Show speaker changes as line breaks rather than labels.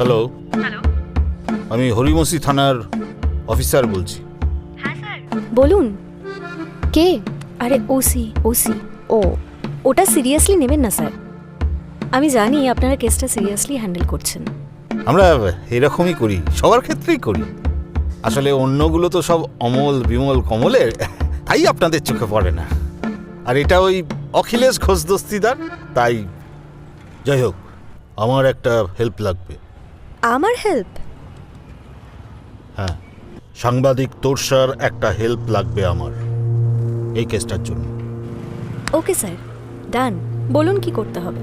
Hello,
hello.
আমি হরিমসি থানার officer বলছি।
হ্যাঁ স্যার।
বলুন। কে? আরে ওসি। ও, ওটা সিরিয়াসলি নেবেন না স্যার। আমি জানি আপনারা কেসটা সিরিয়াসলি হ্যান্ডেল করছেন।
আমরা এরকমই করি, সবার ক্ষেত্রেই করি। আসলে অন্যগুলো তো সব অমল বিমল কমলের, তাই আপনাদের চোখে পড়ে না। আর এটা ওই অখিলেশ ঘোষ দস্তিদার, তাই। যাই হোক, আমার একটা হেল্প লাগবে।
আমার হেল্প?
হ্যাঁ, সাংবাদিক তোরসার একটা হেল্প লাগবে আমার এই কেসটার জন্য।
ওকে স্যার, ডান। বলুন কি করতে হবে।